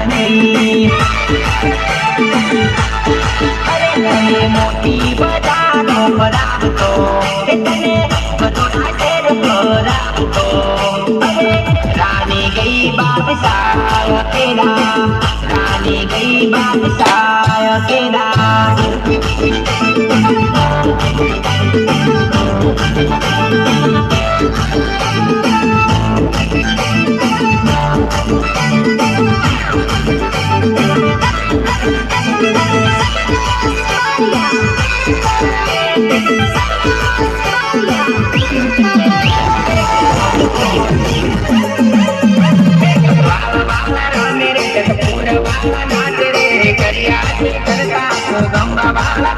नहीं। अरे तने मोटी बजानो बराबतो तने बतोड़ा तेरे बराबतो। अरे रानी गई बादशाह अकेला, रानी गई बादशाह अकेला। मेरे पूरा वाला नाच रे करिया करता गंगा वाला